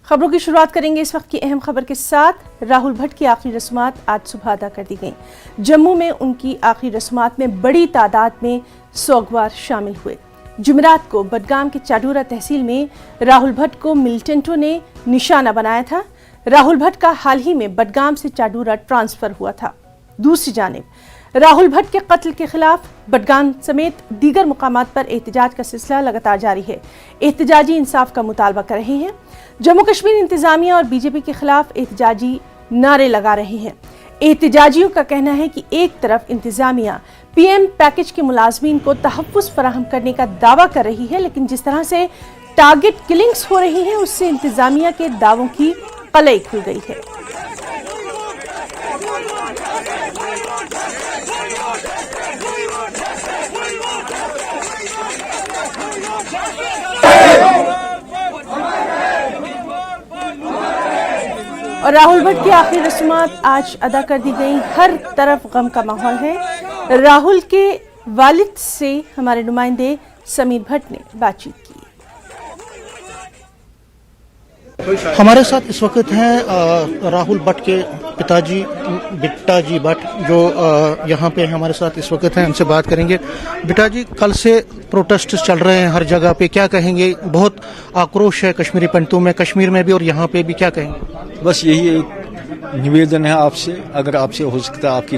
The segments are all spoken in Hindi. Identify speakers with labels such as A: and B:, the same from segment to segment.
A: खबरों की शुरुआत करेंगे इस वक्त की अहम खबर के साथ। राहुल भट्ट की आखिरी रस्मात आज सुबह अदा कर दी गईं। जम्मू में उनकी आखिरी रस्मात में बड़ी तादाद में सोगवार शामिल हुए। जुमेरात को बडगाम के चाडूरा तहसील में राहुल भट्ट को मिलिटेंटों ने निशाना बनाया था। राहुल भट्ट का हाल ही में बडगाम से चाडूरा ट्रांसफर हुआ था। दूसरी जानिब राहुल भट्ट के कत्ल के खिलाफ बडगाम समेत दीगर मुकामात पर एहतजाज का सिलसिला लगातार जारी है। एहतजाजी इंसाफ का मुतालबा कर रहे हैं। जम्मू कश्मीर इंतजामिया और बीजेपी के खिलाफ एहतजाजी नारे लगा रहे हैं। एहतजाजियों का कहना है कि एक तरफ इंतजामिया पीएम पैकेज के मुलाजमीन को तहफ़्फ़ुज़ फराहम करने का दावा कर रही है, लेकिन जिस तरह से टारगेट किलिंग्स हो रही हैं उससे इंतजामिया के दावों की कलई खुल गई है। और राहुल भट्ट की आखिरी रस्मात आज अदा कर दी गई। हर तरफ गम का माहौल है। राहुल के वालिद से हमारे नुमाइंदे समीर भट्ट ने बातचीत की।
B: हमारे साथ इस वक्त हैं राहुल भट्ट के पिताजी बिट्टा जी भट्ट, जो यहाँ पे हमारे साथ इस वक्त हैं। उनसे बात करेंगे। बिट्टा जी, कल से प्रोटेस्ट चल रहे हैं हर जगह पे, क्या कहेंगे? बहुत आक्रोश है कश्मीरी पंडितों में, कश्मीर में भी और यहाँ पे भी, क्या कहेंगे?
C: बस यही एक निवेदन है आपसे, अगर आपसे हो सकता है, आपकी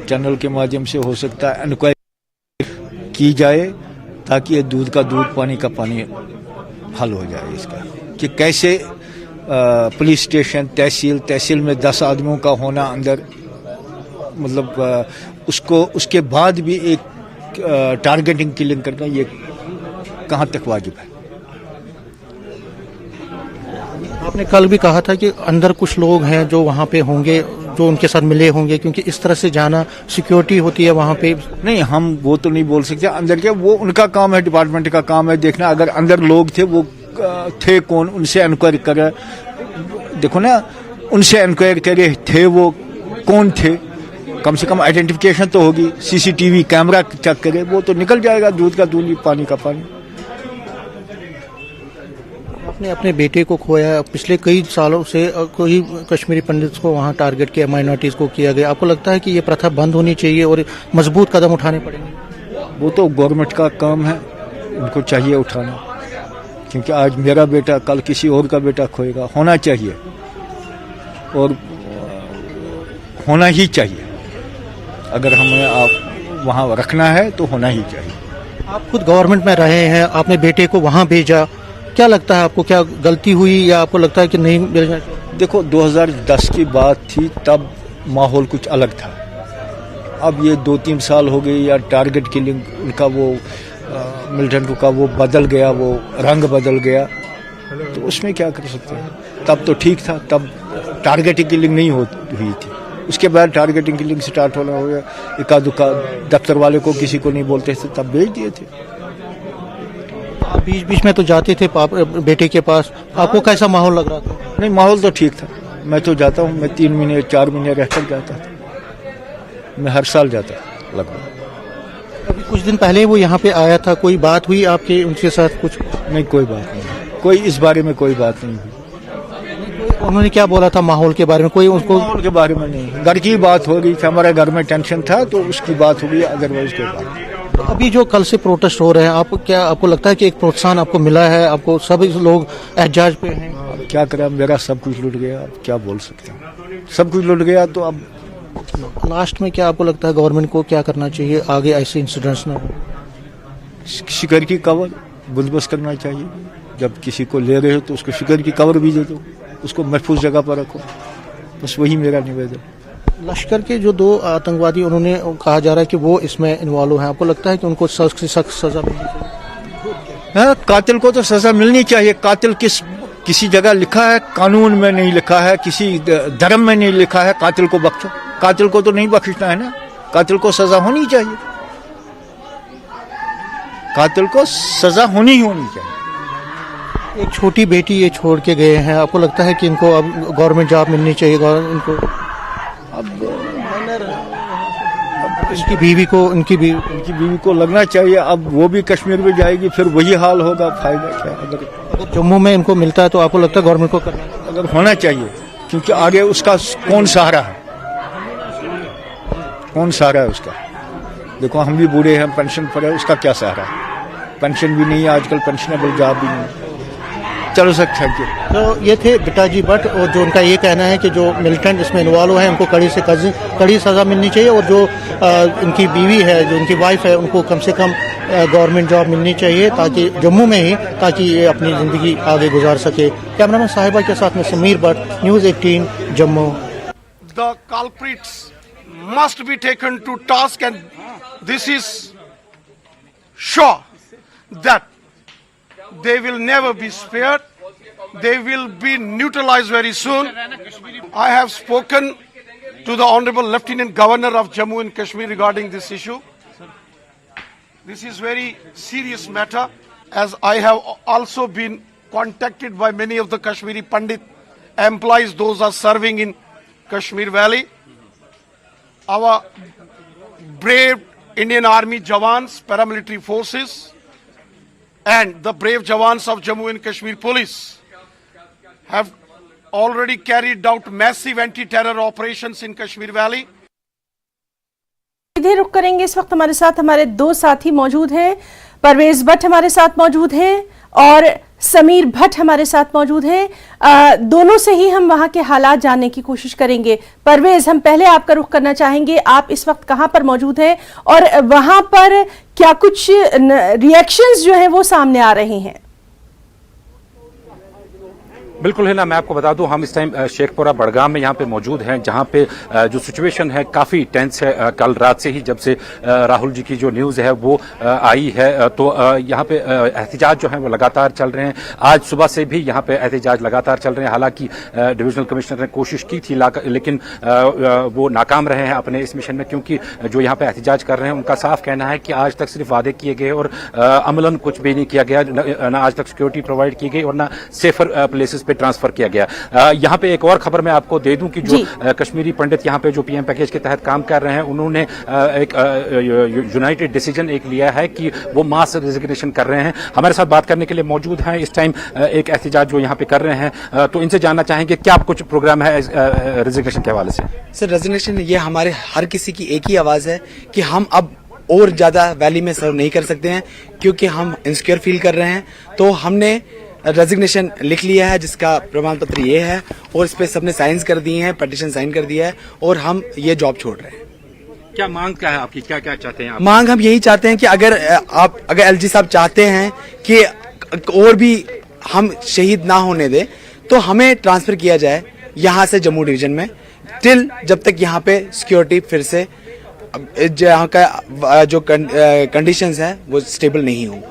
C: चैनल के माध्यम से हो सकता है, इंक्वायरी की जाए ताकि ये दूध का दूध पानी का पानी हल हो जाए इसका, कि कैसे पुलिस स्टेशन तहसील में 10 आदमियों का होना अंदर, मतलब उसको उसके बाद भी एक टारगेटिंग किलिंग करना, ये कहाँ तक वाजिब है?
B: आपने कल भी कहा था कि अंदर कुछ लोग हैं जो वहाँ पे होंगे, जो उनके साथ मिले होंगे, क्योंकि इस तरह से जाना सिक्योरिटी होती है वहाँ पे। नहीं,
C: हम वो तो नहीं बोल सकते अंदर के, वो उनका काम है, डिपार्टमेंट का काम है देखना। अगर अंदर लोग थे, वो थे कौन, उनसे इंक्वायरी करे। देखो ना, उनसे इंक्वायरी करे थे वो कौन थे, कम से कम आइडेंटिफिकेशन तो होगी। सीसीटीवी कैमरा चेक करे, वो तो निकल जाएगा दूध का दूध पानी का पानी।
B: आपने अपने बेटे को खोया, पिछले कई सालों से कोई कश्मीरी पंडित को वहाँ टारगेट किया, माइनॉरिटीज को किया गया। आपको लगता है कि ये प्रथा बंद होनी चाहिए और मजबूत कदम उठाने पड़ेंगे?
C: वो तो गवर्नमेंट का काम है, उनको चाहिए उठाना, क्योंकि आज मेरा बेटा कल किसी और का बेटा खोएगा। होना चाहिए और होना ही चाहिए। अगर हमें आप वहाँ रखना है तो होना ही चाहिए।
B: आप खुद गवर्नमेंट में रहे हैं, आपने बेटे को वहाँ भेजा, क्या लगता है आपको, क्या गलती हुई या आपको लगता है कि नहीं भेजना?
C: देखो, 2010 की बात थी, तब माहौल कुछ अलग था। अब ये 2-3 साल हो गए, या टारगेट किलिंग उनका वो मिलिटेंट का वो बदल गया, वो रंग बदल गया, तो उसमें क्या कर सकते हैं? तब तो ठीक था, तब टारगेटिंग किलिंग नहीं हुई थी। उसके बाद टारगेटिंग किलिंग स्टार्ट होना हो गया। इक्का दुक्का दफ्तर वाले को किसी को नहीं बोलते थे, तब भेज दिए थे।
B: आप बीच बीच में तो जाते थे बेटे के पास, आपको कैसा माहौल लग रहा था?
C: नहीं, माहौल तो ठीक था। मैं तो जाता हूँ, मैं 3 महीने 4 महीने रहकर जाता था। मैं हर साल जाता लगभग।
B: अभी कुछ दिन पहले वो यहाँ पे आया था, कोई बात हुई आपके उनके साथ? कुछ
C: नहीं, कोई बात नहीं, कोई इस बारे में कोई बात नहीं हुई।
B: उन्होंने क्या बोला था माहौल के बारे में? कोई उसको
C: माहौल के बारे में नहीं, घर की बात हो रही थी, हमारे घर में टेंशन था तो उसकी बात हो गई, अदरवाइज कोई बात।
B: तो अभी जो कल से प्रोटेस्ट हो रहे हैं, आपको लगता है कि एक प्रोत्साहन आपको मिला है? आपको सभी लोग एहतजाज पे हैं?
C: अब क्या करें, मेरा सब कुछ लुट गया, अब क्या बोल सकते हैं? सब कुछ लुट गया तो अब
B: लास्ट में क्या आपको लगता है गवर्नमेंट को क्या करना चाहिए आगे ऐसे इंसिडेंट्स ना हो?
C: शिकर की कवर बंदोबस्त करना चाहिए। जब किसी को ले रहे हो तो उसको शिकर की कवर भी दे दो, उसको महफूज जगह पर रखो। बस वही मेरा निवेदन।
B: लश्कर के जो 2 आतंकवादी, उन्होंने कहा जा रहा है कि वो इसमें इन्वॉल्व हैं, आपको लगता है कि उनको सख्त से सख्त सजा मिलनी चाहिए?
C: कातिल को तो सजा मिलनी चाहिए। कातिल किसी जगह लिखा है, कानून में नहीं लिखा है, किसी धर्म में नहीं लिखा है कातिल को बख्शो। कातिल को तो नहीं बख्शना है ना, कातिल को सजा होनी चाहिए। कातिल को सजा होनी चाहिए।
B: एक छोटी बेटी ये छोड़ के गए हैं, आपको लगता है कि इनको अब गवर्नमेंट जॉब मिलनी चाहिए? इनको
C: अब
B: इनकी बीवी
C: को लगना चाहिए। अब वो भी कश्मीर में जाएगी, फिर वही हाल होगा, फायदा क्या?
B: अगर जम्मू में इनको मिलता है तो आपको लगता है गवर्नमेंट को करना
C: अगर होना चाहिए, क्योंकि आगे उसका कौन सहारा है? कौन सहारा है उसका? देखो हम भी बूढ़े हैं, पेंशन पर है, उसका क्या सहारा है? पेंशन भी नहीं है आजकल, पेंशनेबल जॉब भी नहीं। चलो सर, थैंक यू।
B: तो ये थे बिट्टाजी भट्ट, और जो उनका ये कहना है कि जो मिलिटेंट इसमें इन्वॉल्व हैं उनको कड़ी सज़ा मिलनी चाहिए, और जो इनकी बीवी है, जो उनकी वाइफ है, उनको कम से कम गवर्नमेंट जॉब मिलनी चाहिए, ताकि जम्मू में ही, ताकि ये अपनी ज़िंदगी आगे गुजार सके। कैमरामैन साहिबा के साथ में Sameer Bhatt, news 18 Jammu.
D: The culprits must be taken to task, and this is sure that they will never be spared. They will be neutralized very soon. I have spoken to the Honorable Lieutenant Governor of Jammu and Kashmir regarding this issue. This is very serious matter, as I have also been contacted by many of the Kashmiri Pandit employees, those are serving in Kashmir Valley. Our brave Indian Army Jawans, paramilitary forces, and the brave Jawans of Jammu and Kashmir Police have already carried out massive anti-terror operations in Kashmir Valley.
A: इधर रुक करेंगे। इस वक्त हमारे साथ हमारे दो साथी मौजूद हैं। परवेज भट्ट हमारे साथ मौजूद हैं और समीर भट्ट हमारे साथ मौजूद हैं। दोनों से ही हम वहां के हालात जानने की कोशिश करेंगे। परवेज, हम पहले आपका रुख करना चाहेंगे। आप इस वक्त कहां पर मौजूद हैं और वहां पर क्या कुछ रिएक्शंस जो हैं वो सामने आ रहे हैं?
E: बिल्कुल है ना, मैं आपको बता दूं, हम इस टाइम शेखपुरा बड़गाम में यहाँ पे मौजूद हैं, जहाँ पे जो सिचुएशन है काफी टेंस है। कल रात से ही जब से राहुल जी की जो न्यूज है वो आई है, तो यहाँ पे एहतजाज जो है वो लगातार चल रहे हैं। आज सुबह से भी यहाँ पे एहतजाज लगातार चल रहे हैं। हालांकि डिविजनल कमिश्नर ने कोशिश की थी, लेकिन वो नाकाम रहे हैं अपने इस मिशन में, क्योंकि जो यहाँ पे एहतजाज कर रहे हैं उनका साफ कहना है कि आज तक सिर्फ वादे किए गए और अमलन कुछ भी नहीं किया गया। न आज तक सिक्योरिटी प्रोवाइड की गई और न सेफर प्लेसेस पे ट्रांसफर किया गया। यहाँ पे एक और खबर मैं आपको दे दूं कि जो कश्मीरी पंडित यहाँ पे जो पीएम पैकेज के तहत काम कर रहे हैं, उन्होंने एक यूनाइटेड डिसीजन एक लिया है कि वो मास रेजिग्नेशन कर रहे हैं। हमारे साथ बात करने के लिए मौजूद हैं इस टाइम एक एहतजाज जो यहाँ पे कर रहे हैं, तो इनसे जानना चाहेंगे क्या कुछ प्रोग्राम है रेजिग्नेशन के हवाले से।
F: सर, रेजिग्नेशन ये हमारे हर किसी की एक ही आवाज है कि हम अब और ज्यादा वैली में सर्व नहीं कर सकते हैं, क्योंकि हम इनसिक्योर फील कर रहे हैं। तो हमने रेजिग्नेशन लिख लिया है, जिसका प्रमाण पत्र ये है, और इस पे सबने साइंस कर दिए हैं, पिटीशन साइन कर दिया है, और हम ये जॉब छोड़ रहे हैं।
E: क्या मांग क्या है आपकी, क्या क्या चाहते हैं आप?
F: मांग हम यही चाहते हैं कि अगर एलजी साहब चाहते हैं कि और भी हम शहीद ना होने दें, तो हमें ट्रांसफर किया जाए यहाँ से जम्मू डिवीजन में, टिल जब तक यहाँ पे सिक्योरिटी फिर से यहाँ का जो कंडीशंस है वो स्टेबल नहीं हो।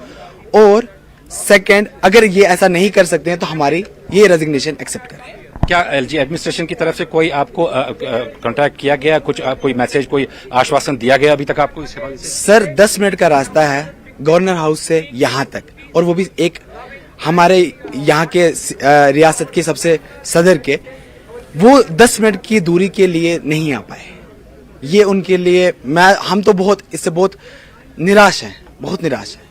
F: और सेकंड, अगर ये ऐसा नहीं कर सकते हैं तो हमारी ये रेजिग्नेशन एक्सेप्ट करें।
E: क्या एलजी एडमिनिस्ट्रेशन की तरफ से कोई आपको कांटेक्ट किया गया, कुछ कोई मैसेज, कोई आश्वासन दिया गया अभी तक आपको इस हवाले से?
F: सर, 10 मिनट का रास्ता है गवर्नर हाउस से यहाँ तक, और वो भी एक हमारे यहाँ के रियासत के सबसे सदर के, वो 10 मिनट की दूरी के लिए नहीं आ पाए। ये उनके लिए हम तो इससे बहुत निराश हैं, बहुत निराश हैं।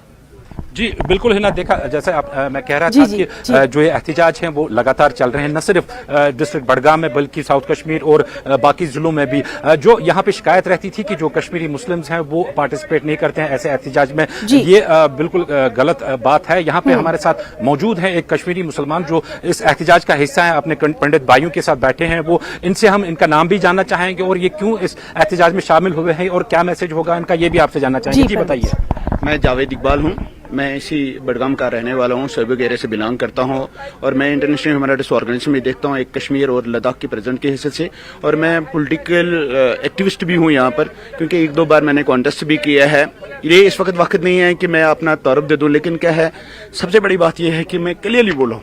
E: जी बिल्कुल है ना, देखा जैसे मैं कह रहा था कि जो ये एहतजाज हैं वो लगातार चल रहे हैं, न सिर्फ डिस्ट्रिक्ट बड़गाम में बल्कि साउथ कश्मीर और बाकी जिलों में भी। जो यहाँ पे शिकायत रहती थी कि जो कश्मीरी मुस्लिम्स हैं वो पार्टिसिपेट नहीं करते हैं ऐसे एहतजाज में, ये बिल्कुल गलत बात है। यहाँ पे हमारे साथ मौजूद है एक कश्मीरी मुसलमान जो इस एहतजाज का हिस्सा है, अपने पंडित भाइयों के साथ बैठे हैं। वो इनसे हम इनका नाम भी जानना चाहेंगे और ये क्यों इस एहतजाज में शामिल हुए हैं और क्या मैसेज होगा इनका, ये भी आपसे जानना चाहेंगे। जी बताइए।
G: मैं जावेद इकबाल हूँ, मैं इसी बड़गाम का रहने वाला हूँ, सर्बिक एरिया से बिलोंग करता हूँ, और मैं इंटरनेशनल ह्यूमन राइट्स ऑर्गेनाइजेशन में देखता हूँ एक कश्मीर और लद्दाख के प्रेसिडेंट के हिस्से से, और मैं पॉलिटिकल एक्टिविस्ट भी हूँ यहाँ पर, क्योंकि 1-2 बार मैंने कॉन्टेस्ट भी किया है। ये इस वक्त नहीं है कि मैं अपना तारुफ दे दूँ, लेकिन क्या है, सबसे बड़ी बात यह है कि मैं क्लियरली बोलूँ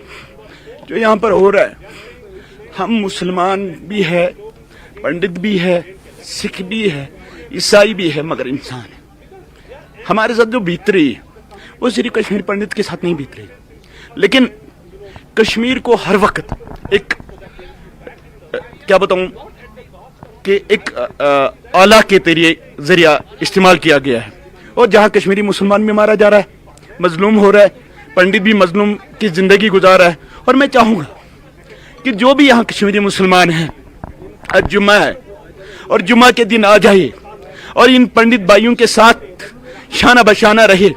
G: जो यहाँ पर हो रहा है। हम मुसलमान भी है, पंडित भी है, सिख भी है, ईसाई भी है, मगर इंसान है। हमारे साथ जो बीत रही है वो सिर्फ कश्मीर पंडित के साथ नहीं बीत रही, लेकिन कश्मीर को हर वक्त एक क्या बताऊं के एक आला के जरिया इस्तेमाल किया गया है। और जहाँ कश्मीरी मुसलमान भी मारा जा रहा है, मजलूम हो रहा है, पंडित भी मजलूम की जिंदगी गुजार रहा है। और मैं चाहूँगा कि जो भी यहाँ कश्मीरी मुसलमान हैं, आज जुम्मा है और जुम्मा के दिन आ जाइए और इन पंडित भाइयों के साथ शाना बशाना रहे,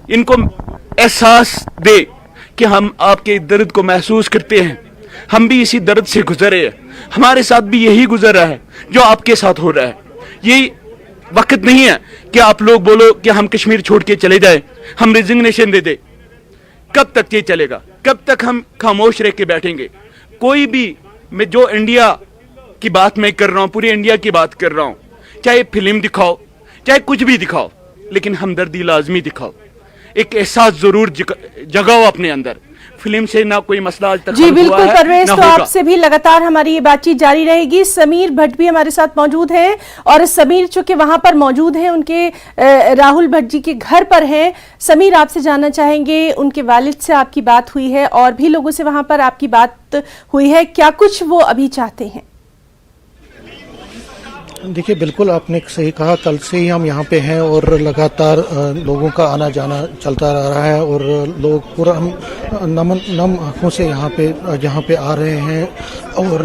G: इनको एहसास दे कि हम आपके दर्द को महसूस करते हैं, हम भी इसी दर्द से गुजरे हैं, हमारे साथ भी यही गुजर रहा है जो आपके साथ हो रहा है। ये वक्त नहीं है कि आप लोग बोलो कि हम कश्मीर छोड़ के चले जाए, हम रिजिग्नेशन दे दे। कब तक ये चलेगा? कब तक हम खामोश रह के बैठेंगे? कोई भी, मैं जो इंडिया की बात मैं कर रहा हूँ, पूरी इंडिया की बात कर रहा हूँ, चाहे फिल्म दिखाओ, चाहे कुछ भी दिखाओ, लेकिन हमदर्दी लाजमी दिखाओ, एक एहसास जरूर जगाओ अपने अंदर। फिल्म से ना कोई मसला आज तक
A: जी बिल्कुल
G: हुआ है,
A: परवेज,
G: ना
A: तो
G: होगा।
A: आपसे भी लगातार हमारी ये बातचीत जारी रहेगी। समीर भट्ट भी हमारे साथ मौजूद हैं और समीर चूंकि वहां पर मौजूद हैं, उनके राहुल भट्ट जी के घर पर हैं। समीर, आपसे जानना चाहेंगे, उनके वालिद से आपकी बात हुई है और भी लोगों से वहां पर आपकी बात हुई है, क्या कुछ वो अभी चाहते हैं?
B: देखिए, बिल्कुल आपने सही कहा, कल से ही हम यहाँ पे हैं और लगातार लोगों का आना जाना चलता रहा है और लोग पूरा हम नम आंखों से यहाँ पे आ रहे हैं और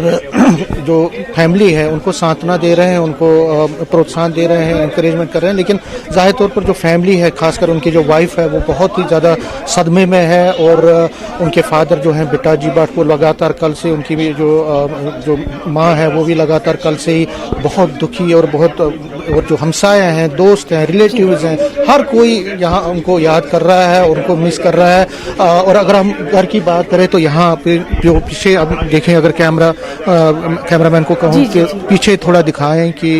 B: जो फैमिली है उनको सांत्वना दे रहे हैं, उनको प्रोत्साहन दे रहे हैं, इंकरेजमेंट कर रहे हैं। लेकिन जाहिर तौर पर जो फैमिली है, खासकर उनकी जो वाइफ है, वो बहुत ही ज़्यादा सदमे में है और उनके फादर जो हैं बिट्टा जी भट्ट, वो लगातार कल से, उनकी भी जो माँ है वो भी लगातार कल से ही बहुत दुखी और जो हमसाए हैं, दोस्त हैं, रिलेटिव्स हैं, हर कोई यहाँ उनको याद कर रहा है, उनको मिस कर रहा है। और अगर हम घर की बात करें तो यहाँ पे जो पीछे अब देखें, अगर कैमरामैन को कहूँ कि पीछे थोड़ा दिखाएं कि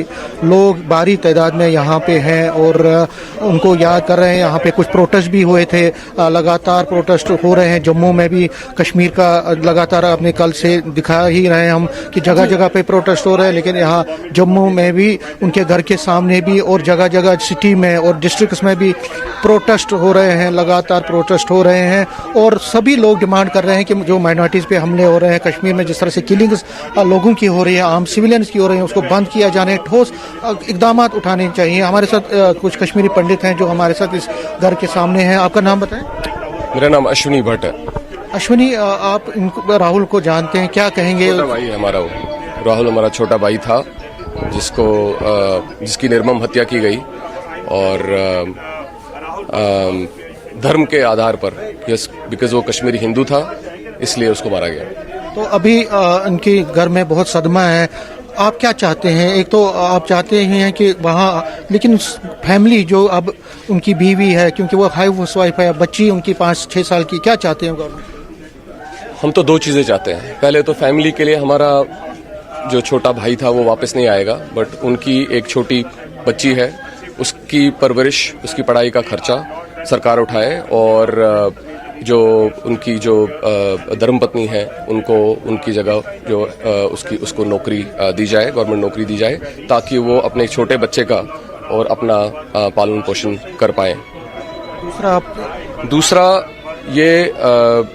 B: लोग भारी तादाद में यहाँ पे हैं और उनको याद कर रहे हैं। यहाँ पे कुछ प्रोटेस्ट भी हुए थे, लगातार प्रोटेस्ट हो रहे हैं जम्मू में भी, कश्मीर का लगातार आपने कल से दिखा ही रहे हैं हम कि जगह जगह पे प्रोटेस्ट हो रहे हैं। लेकिन यहाँ जम्मू में भी, उनके घर के सामने भी और जगह जगह सिटी में और डिस्ट्रिक्ट्स में भी प्रोटेस्ट हो रहे हैं, लगातार प्रोटेस्ट हो रहे हैं और सभी लोग डिमांड कर रहे हैं कि जो माइनॉरिटीज़ पे हमले हो रहे हैं कश्मीर में, जिस तरह से किलिंग्स लोगों की हो रही है, आम सिविलियंस की हो रही है, उसको बंद किया जाने, ठोस इकदाम उठाने चाहिए। हमारे साथ कुछ कश्मीरी पंडित हैं जो हमारे साथ इस घर के सामने हैं। आपका नाम बताएं।
H: मेरा नाम अश्विनी भट्ट है।
B: अश्विनी, आप राहुल को जानते हैं, क्या कहेंगे?
H: छोटा भाई है हमारा, वो राहुल हमारा छोटा भाई था जिसकी निर्मम हत्या की गई और धर्म के आधार पर, बिकॉज वो कश्मीरी हिंदू था, इसलिए उसको मारा गया।
B: तो अभी उनके घर में बहुत सदमा है, आप क्या चाहते हैं? एक तो आप चाहते ही हैं कि वहाँ, लेकिन फैमिली जो अब उनकी बीवी है, क्योंकि वो हाउस वाइफ है, बच्ची उनकी 5-6 साल की, क्या चाहते हैं गवर्नमेंट?
H: हम तो दो चीजें चाहते हैं। पहले तो फैमिली के लिए हमारा जो छोटा भाई था वो वापस नहीं आएगा, बट उनकी एक छोटी बच्ची है, उसकी परवरिश, उसकी पढ़ाई का खर्चा सरकार उठाए और जो उनकी जो धर्मपत्नी है उनको उनकी जगह जो उसको नौकरी दी जाए, गवर्नमेंट नौकरी दी जाए, ताकि वो अपने छोटे बच्चे का और अपना पालन पोषण कर पाए। दूसरा ये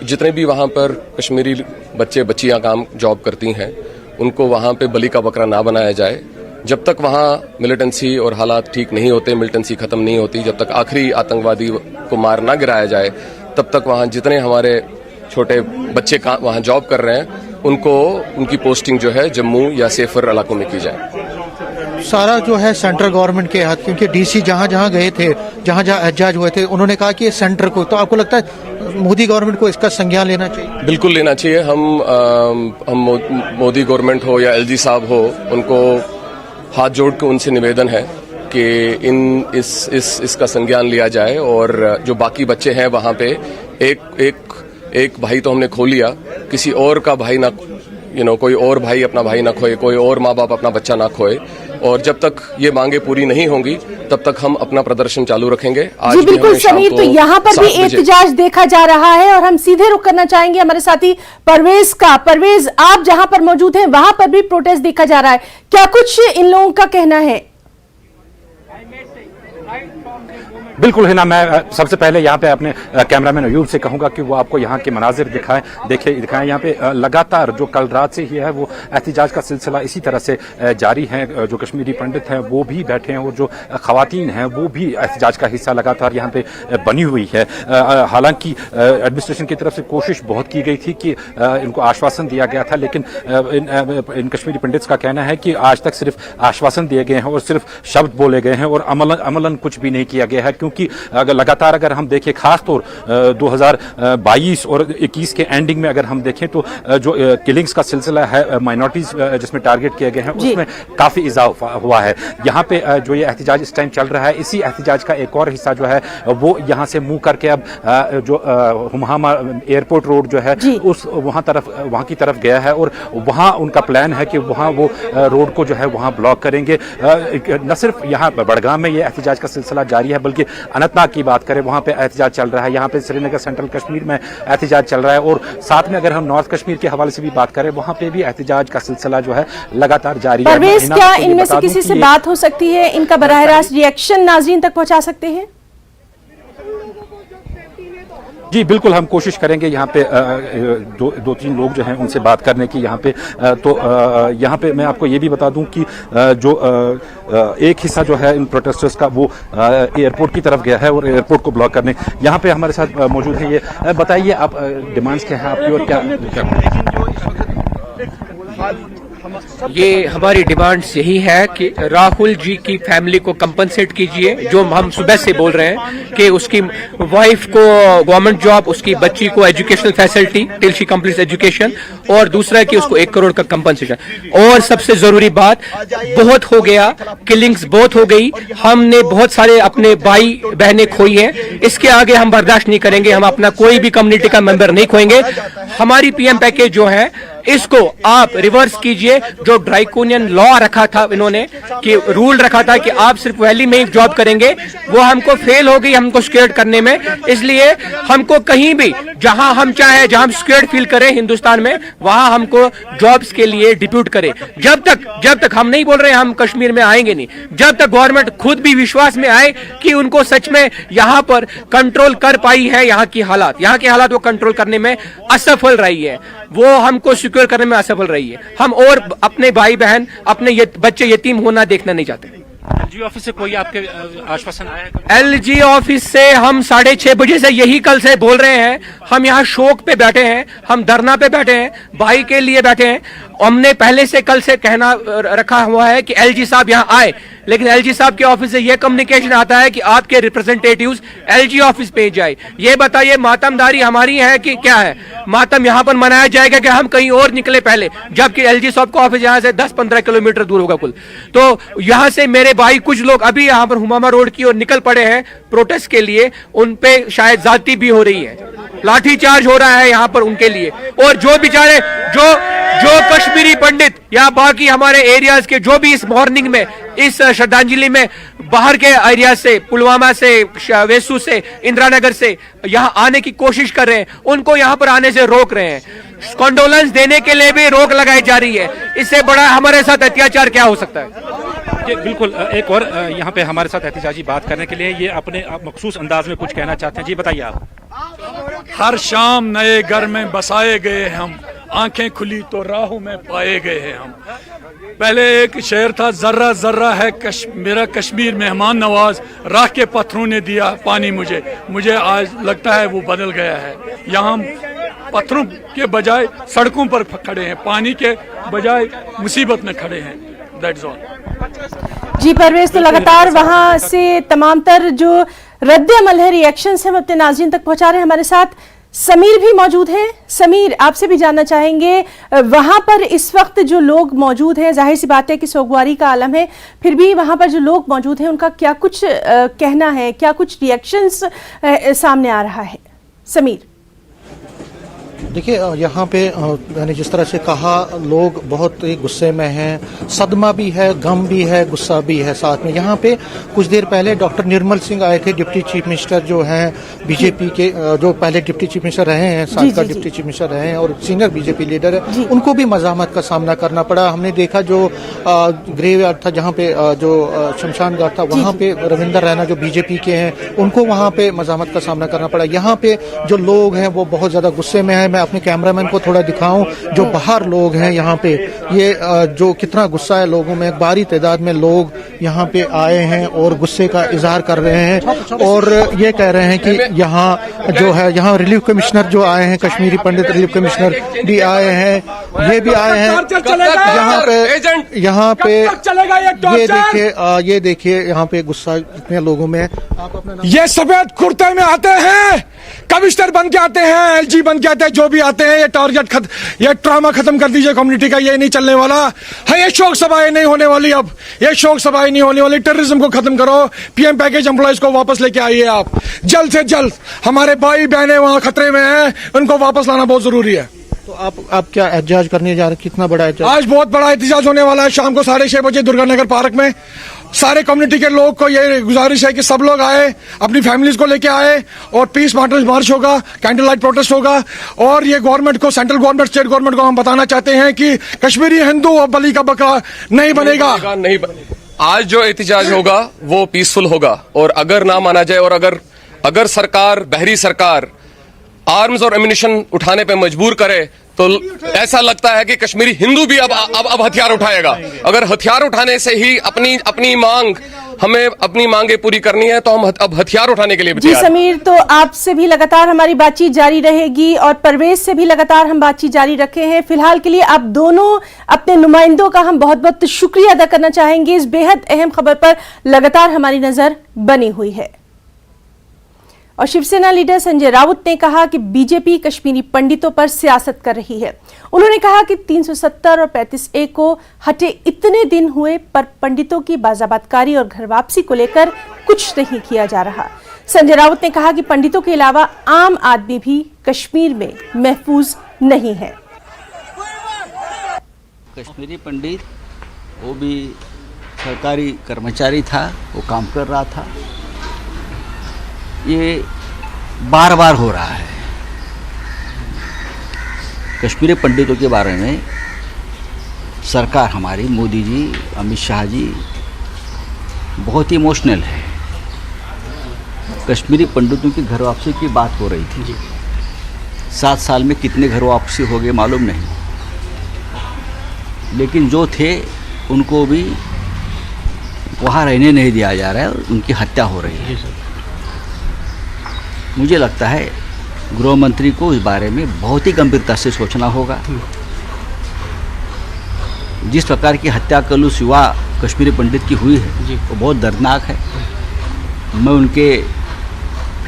H: जितने भी वहाँ पर कश्मीरी बच्चियाँ काम जॉब करती हैं, उनको वहाँ पे बलि का बकरा ना बनाया जाए। जब तक वहाँ मिलिटेंसी और हालात ठीक नहीं होते, मिलिटेंसी खत्म नहीं होती, जब तक आखिरी आतंकवादी को मार ना गिराया जाए, तब तक वहाँ जितने हमारे छोटे बच्चे वहाँ जॉब कर रहे हैं उनको उनकी पोस्टिंग जो है जम्मू या सेफर इलाकों में की जाए।
B: सारा जो है सेंट्रल गवर्नमेंट के हाथ, क्योंकि डीसी जहाँ जहाँ गए थे, जहाँ जहाँ एहतजाज हुए थे, उन्होंने कहा कि ये सेंटर को, तो आपको लगता है मोदी गवर्नमेंट को इसका संज्ञान लेना चाहिए? बिल्कुल
H: लेना चाहिए। हम मोदी गवर्नमेंट हो या एलजी साहब हो, उनको हाथ जोड़ के उनसे निवेदन है कि इसका संज्ञान लिया जाए और जो बाकी बच्चे हैं वहाँ पे, एक भाई तो हमने खो लिया, किसी और का भाई ना, कोई और भाई अपना भाई ना खोए, कोई और माँ बाप अपना बच्चा ना खोए। और जब तक ये मांगे पूरी नहीं होंगी तब तक हम अपना प्रदर्शन चालू रखेंगे। आज
A: जी बिल्कुल समीर, तो यहाँ पर भी एहतजाज देखा जा रहा है और हम सीधे रुख करना चाहेंगे हमारे साथी परवेज का। परवेज, आप जहां पर मौजूद हैं वहां पर भी प्रोटेस्ट देखा जा रहा है, क्या कुछ इन लोगों का कहना है?
E: बिल्कुल है ना। मैं सबसे पहले यहाँ पे अपने कैमरामैन अयूब से कहूंगा कि वो आपको यहाँ के मनाजिर दिखाएं। यहाँ पे लगातार जो कल रात से ही है वो एहतिजाज का सिलसिला इसी तरह से जारी है। जो कश्मीरी पंडित हैं वो भी बैठे हैं और जो खवातीन हैं वो भी एहतिजाज का हिस्सा लगातार यहाँ पे बनी हुई है। हालांकि एडमिनिस्ट्रेशन की तरफ से कोशिश बहुत की गई थी कि इनको आश्वासन दिया गया था, लेकिन इन कश्मीरी पंडित्स का कहना है कि आज तक सिर्फ आश्वासन दिए गए हैं और सिर्फ शब्द बोले गए हैं और अमलन कुछ भी नहीं किया गया है। क्योंकि लगातार अगर हम देखें, खासतौर 2022 और 21 के एंडिंग में अगर हम देखें तो जो किलिंग्स का सिलसिला है माइनॉरिटीज जिसमें टारगेट किए गए हैं उसमें काफी इजाफा हुआ है। यहाँ पे जो ये एहतिजाज इस टाइम चल रहा है, इसी एहतिजाज का एक और हिस्सा जो है वो यहाँ से मुंह करके अब जो हुमामा एयरपोर्ट रोड जो है उस वहां की तरफ गया है और वहां उनका प्लान है कि वहां वो रोड को जो है वहां ब्लॉक करेंगे। न सिर्फ यहाँ बड़गाम में ये एहतिजाज का सिलसिला जारी है बल्कि अनंतनाग की बात करें वहां पे एहतिजाज चल रहा है, यहाँ पे श्रीनगर सेंट्रल कश्मीर में एहतिजाज चल रहा है और साथ में अगर हम नॉर्थ कश्मीर के हवाले से भी बात करें वहां पे भी एहतिजाज का सिलसिला जो है लगातार जारी है।
A: परवेज, क्या इनमें से किसी से बात हो सकती है? इनका बराह रास्त रिएक्शन नाज़रीन तक पहुंचा सकते हैं?
E: जी बिल्कुल, हम कोशिश करेंगे यहाँ पे दो तीन लोग जो हैं उनसे बात करने की। यहाँ पे यहाँ पे मैं आपको ये भी बता दूं कि जो एक हिस्सा जो है इन प्रोटेस्टर्स का वो एयरपोर्ट की तरफ गया है और एयरपोर्ट को ब्लॉक करने यहाँ पे हमारे साथ मौजूद है। ये बताइए आप डिमांड्स क्या है आपकी और क्या?
I: ये हमारी डिमांड्स यही है कि राहुल जी की फैमिली को कंपनसेट कीजिए, जो हम सुबह से बोल रहे हैं कि उसकी वाइफ को गवर्नमेंट जॉब, उसकी बच्ची को educational facility till she completes education, और दूसरा है कि उसको 1 करोड़ का कंपनसेशन। और सबसे जरूरी बात, बहुत हो गया, किलिंग्स बहुत हो गई, हमने बहुत सारे अपने भाई बहनें खोई हैं, इसके आगे हम बर्दाश्त नहीं करेंगे। हम अपना कोई भी कम्युनिटी का मेंबर नहीं खोएंगे। हमारी पीएम पैकेज जो है इसको आप रिवर्स कीजिए। जो ड्राइकोनियन लॉ रखा था इन्होंने, कि रूल रखा था कि आप सिर्फ वैली में ही जॉब करेंगे, वो हमको फेल हो गई हमको सिक्योर्ड करने में। इसलिए हमको कहीं भी जहां हम चाहे, जहां हम सिक्योर्ड फील करें हिंदुस्तान में, वहां हमको जॉब्स के लिए डिप्यूट करें। जब तक हम नहीं बोल रहे हम कश्मीर में आएंगे नहीं, जब तक गवर्नमेंट खुद भी विश्वास में आए कि उनको सच में यहां पर कंट्रोल कर पाई है यहाँ की हालात वो कंट्रोल करने में असफल रही है, वो हमको सिक्योर करने में असफल रही है। हम और अपने भाई बहन, अपने बच्चे यतीम होना देखना नहीं चाहते।
E: एलजी ऑफिस से कोई आपके आश्वासन आया है?
I: एलजी ऑफिस से हम 6:30 बजे से यही कल से बोल रहे हैं। हम यहाँ शोक पे बैठे हैं, हम धरना पे बैठे हैं, भाई के लिए बैठे हैं। हमने पहले से कल से कहना रखा हुआ है कि एलजी साहब यहाँ आए, लेकिन एलजी साहब के ऑफिस से यह कम्युनिकेशन आता है कि आपके रिप्रेजेंटेटिव्स एलजी ऑफिस पे जाए। ये बताइए मातमदारी हमारी है कि क्या है? मातम यहाँ पर मनाया जाएगा कि हम कहीं और निकले पहले, जबकि एलजी साहब का ऑफिस यहाँ से 10-15 किलोमीटर दूर होगा कुल। तो यहाँ से मेरे भाई कुछ लोग अभी यहाँ पर हुमामा रोड की ओर निकल पड़े हैं प्रोटेस्ट के लिए, उन पे शायद ज्यादती भी हो रही है, लाठीचार्ज हो रहा है यहाँ पर उनके लिए। और जो बेचारे जो कश्मीरी पंडित या बाकी हमारे एरियाज के जो भी इस मॉर्निंग में इस श्रद्धांजलि में बाहर के एरिया से, पुलवामा से, वेसू से, इंदिरा नगर से यहाँ आने की कोशिश कर रहे हैं, उनको यहाँ पर आने से रोक रहे हैं। कॉन्डोलेंस देने के लिए भी रोक लगाई जा रही है। इससे बड़ा हमारे साथ अत्याचार क्या हो सकता है?
E: बिल्कुल, एक और यहाँ पे हमारे साथ एहतिजाजी बात करने के लिए ये अपने मखसूस अंदाज में कुछ कहना चाहते हैं। जी बताइए आप।
J: हर शाम नए घर में बसाए गए हम, आंखें खुली तो राहों में पाए गए हैं हम। पहले एक शेर था, जर्रा जर्रा है मेरा कश्मीर मेहमान नवाज, राख के पत्थरों ने दिया पानी मुझे आज लगता है वो बदल गया है। यहाँ पत्थरों के बजाय सड़कों पर खड़े हैं, पानी के बजाय मुसीबत में खड़े हैं। That's all.
A: जी परवेज, तो लगातार वहां से तमाम तर जो रद्द अमल है, रिएक्शन हम अपने नाज़रीन तक पहुंचा रहे हैं। हमारे साथ समीर भी मौजूद हैं। समीर, आपसे भी जानना चाहेंगे, वहां पर इस वक्त जो लोग मौजूद हैं, जाहिर सी बात है कि सोगवारी का आलम है, फिर भी वहां पर जो लोग मौजूद हैं उनका क्या कुछ कहना है, क्या कुछ रिएक्शंस सामने आ रहा है? समीर।
B: देखिए यहाँ पे मैंने जिस तरह से कहा, लोग बहुत ही गुस्से में हैं, सदमा भी है, गम भी है, गुस्सा भी है साथ में। यहाँ पे कुछ देर पहले डॉक्टर निर्मल सिंह आए थे, डिप्टी चीफ मिनिस्टर जो हैं बीजेपी के, जो पहले डिप्टी चीफ मिनिस्टर रहे हैं, साबिका डिप्टी चीफ मिनिस्टर रहे हैं और सीनियर बीजेपी लीडर है, उनको भी मज़ामत का सामना करना पड़ा। हमने देखा जो ग्रेव यार्ड था, जहाँ पे जो शमशान घाट था, वहाँ पे रविंदर रैना जो बीजेपी के हैं, उनको वहाँ पे मज़ामत का सामना करना पड़ा। यहाँ पे जो लोग हैं वो बहुत ज़्यादा गुस्से में हैं। मैं अपने कैमरामैन को थोड़ा दिखाऊं, जो बाहर लोग हैं यहाँ पे, ये जो कितना गुस्सा है लोगों में। भारी तादाद में लोग यहाँ पे आए हैं और गुस्से का इजहार कर रहे हैं और ये कह रहे हैं कि यहाँ जो है, यहाँ रिलीफ कमिश्नर जो आए हैं, कश्मीरी पंडित रिलीफ कमिश्नर भी आए हैं, ये भी आए हैं यहाँ पे ये देखिए यहाँ पे गुस्सा इतने लोगों में। आप अपना
J: ये सफेद कुर्ते में आते हैं, कमिश्नर बन के आते हैं, एलजी बन के आते हैं, जो भी आते हैं, ये टारगेट ये ड्रामा खत्म कर दीजिए कम्युनिटी का, ये नहीं चलने वाला है। ये शोक सभाएं नहीं होने वाली, अब ये शोक सभाएं नहीं होने वाली। टेररिज्म को खत्म करो, पीएम पैकेज एम्प्लॉइज को वापस लेके आइए आप जल्द से जल्द। हमारे भाई बहनें वहां खतरे में हैं, उनको वापस लाना बहुत जरूरी है।
B: तो आप क्या एहतजाज करने जा रहे हैं? कितना बड़ा एहतजाज?
J: आज बहुत बड़ा एहतजाज होने वाला है, शाम को 6:30 बजे दुर्गानगर पार्क में। सारे कम्युनिटी के लोग को ये गुजारिश है कि सब लोग आए, अपनी फैमिलीज को लेके आए और पीस मार्च होगा, कैंडल लाइट प्रोटेस्ट होगा। और ये गवर्नमेंट को, सेंट्रल गवर्नमेंट, स्टेट गवर्नमेंट को हम बताना चाहते हैं कि कश्मीरी हिंदू और बली का बकरा नहीं बनेगा।
H: आज जो एहतजाज होगा वो पीसफुल होगा, और अगर ना माना जाए और अगर सरकार, बहरी सरकार आर्म्स और एम्यूनिशन उठाने पे मजबूर करे, तो ऐसा लगता है कि कश्मीरी हिंदू भी अब हथियार उठाएगा। अगर हथियार उठाने से ही हमें अपनी मांगे पूरी करनी है, तो हम अब हथियार उठाने के लिए भी तैयार हैं।
A: समीर, तो आपसे भी लगातार हमारी बातचीत जारी रहेगी और परवेज से भी लगातार हम बातचीत जारी रखे हैं। फिलहाल के लिए आप दोनों अपने नुमाइंदों का हम बहुत बहुत शुक्रिया अदा करना चाहेंगे। इस बेहद अहम खबर पर लगातार हमारी नजर बनी हुई है। और शिवसेना लीडर संजय राउत ने कहा कि बीजेपी कश्मीरी पंडितों पर सियासत कर रही है। उन्होंने कहा कि 370 और 35A को हटे इतने दिन हुए, पर पंडितों की बाजाबातकारी और घर वापसी को लेकर कुछ नहीं किया जा रहा। संजय राउत ने कहा कि पंडितों के अलावा आम आदमी भी कश्मीर में महफूज नहीं है।
K: कश्मीरी पंडित वो भी सरकारी कर्मचारी था, वो काम कर रहा था। ये बार बार हो रहा है। कश्मीरी पंडितों के बारे में सरकार हमारी, मोदी जी, अमित शाह जी बहुत ही इमोशनल है। कश्मीरी पंडितों की घर वापसी की बात हो रही थी। 7 साल में कितने घर वापसी हो गए मालूम नहीं, लेकिन जो थे उनको भी वहाँ रहने नहीं दिया जा रहा है और उनकी हत्या हो रही है। मुझे लगता है गृह मंत्री को इस बारे में बहुत ही गंभीरता से सोचना होगा। जिस प्रकार की हत्या कलुष युवा कश्मीरी पंडित की हुई है वो बहुत दर्दनाक है। मैं उनके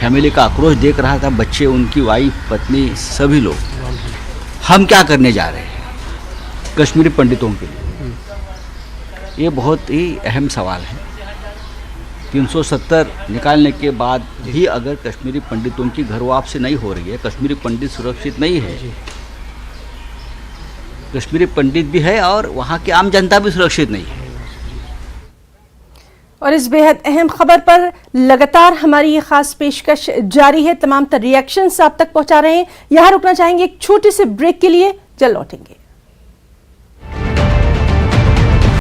K: फैमिली का आक्रोश देख रहा था, बच्चे, उनकी वाइफ, पत्नी, सभी लोग। हम क्या करने जा रहे हैं कश्मीरी पंडितों के लिए, ये बहुत ही अहम सवाल है। 370 निकालने के बाद भी अगर कश्मीरी पंडितों की घर वापसी नहीं हो रही है, कश्मीरी पंडित सुरक्षित नहीं है, कश्मीरी पंडित भी है और वहाँ की आम जनता भी सुरक्षित नहीं है।
A: और इस बेहद अहम खबर पर लगातार हमारी ये खास पेशकश जारी है। तमाम तर रिएक्शंस आप तक पहुंचा रहे हैं। यहाँ रुकना चाहेंगे एक छोटे से ब्रेक के लिए, जल्द लौटेंगे।